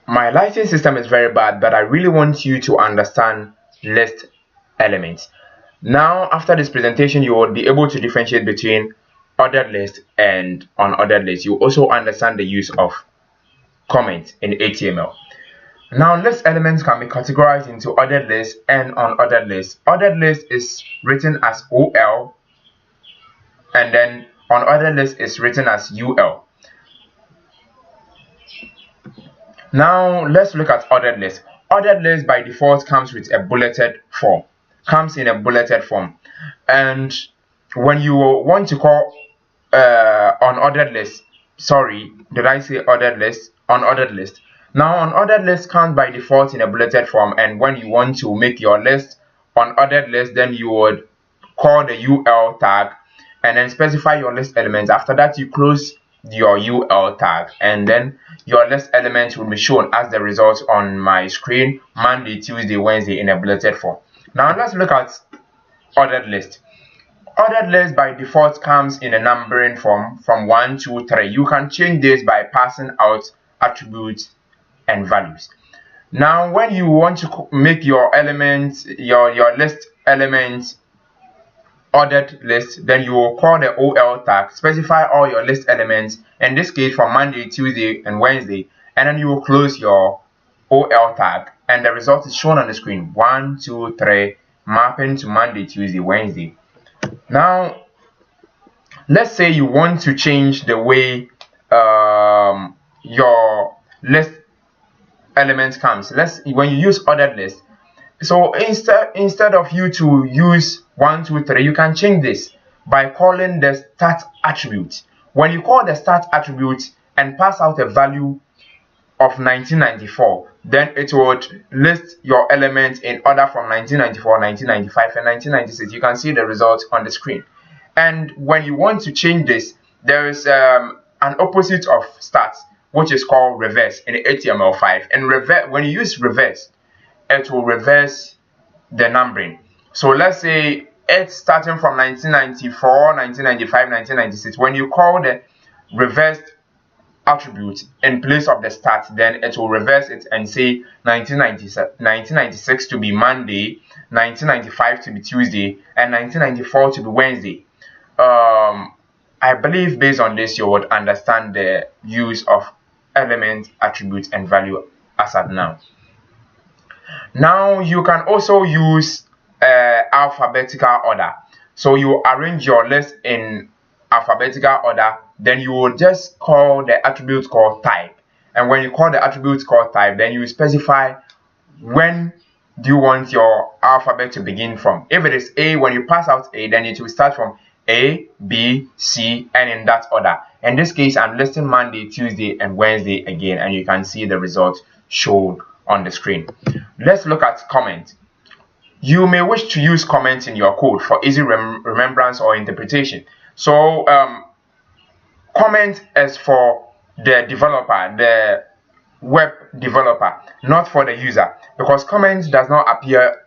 my lighting system is very bad, but I really want you to understand list elements. Now, after this presentation, you will be able to differentiate between ordered list and unordered list. You also understand the use of comment in HTML. Now, list elements can be categorized into ordered list and unordered list. Ordered list is written as OL, and then unordered list is written as UL. Now, let's look at ordered list. Ordered list by default comes with a bulleted form. And when you want to call unordered list, sorry, did I say ordered list? Unordered list. Now, unordered list comes by default in a bulleted form, and when you want to make your list unordered list, then you would call the UL tag and then specify your list elements. After that, you close your UL tag, and then your list elements will be shown as the results on my screen: Monday, Tuesday, Wednesday in a bulleted form. Now, let's look at ordered list. Ordered list by default comes in a numbering form from 1, 2, 3. You can change this by passing out attributes and values. Now, when you want to make your elements, your list elements ordered list, then you will call the OL tag, specify all your list elements, in this case from Monday, Tuesday, and Wednesday, and then you will close your OL tag, and the result is shown on the screen: 1, 2, 3, mapping to Monday, Tuesday, Wednesday. Now, let's say you want to change the way your list element comes. When you use ordered list, so instead of you to use 1, 2, 3, you can change this by calling the start attribute. When you call the start attribute and pass out a value of 1994, then it would list your elements in order from 1994, 1995, and 1996. You can see the results on the screen. And when you want to change this, there is an opposite of start, which is called reverse in HTML5. And when you use reverse, it will reverse the numbering. So let's say it's starting from 1994, 1995, 1996. When you call the reversed attribute in place of the start, then it will reverse it and say 1996 to be Monday, 1995 to be Tuesday, and 1994 to be Wednesday. I believe based on this, you would understand the use of element, attribute, and value as at now. Now, you can also use alphabetical order. So you arrange your list in alphabetical order, then you will just call the attribute called type. And when you call the attribute called type, then you specify when do you want your alphabet to begin from. If it is A, when you pass out A, then it will start from A, B, C, and in that order. In this case, I'm listing Monday, Tuesday, and Wednesday again, and you can see the result shown on the screen. Let's look at comment. You may wish to use comment in your code for easy remembrance or interpretation. So comment is for the developer, the web developer, not for the user, because comment does not appear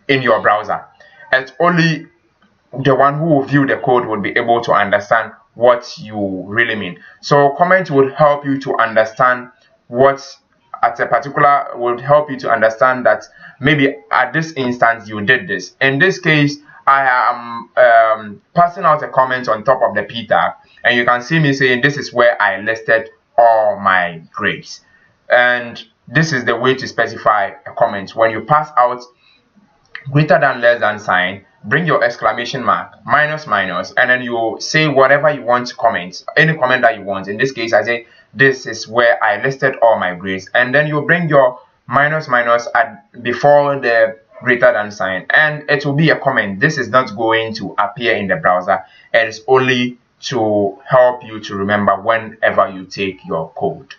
in your browser. It's only the one who will view the code will be able to understand what you really mean. So comment would help you to understand what at a particular, would help you to understand that maybe at this instance you did this. In this case, I am passing out a comment on top of the p tag, and you can see me saying this is where I listed all my grades. And this is the way to specify a comment. When you pass out greater than, less than sign, bring your exclamation mark, minus, minus, and then you say whatever you want to comment, any comment that you want. In this case, I say this is where I listed all my grades, and then you bring your minus, minus before the greater than sign, and it will be a comment. This is not going to appear in the browser. It is only to help you to remember whenever you take your code.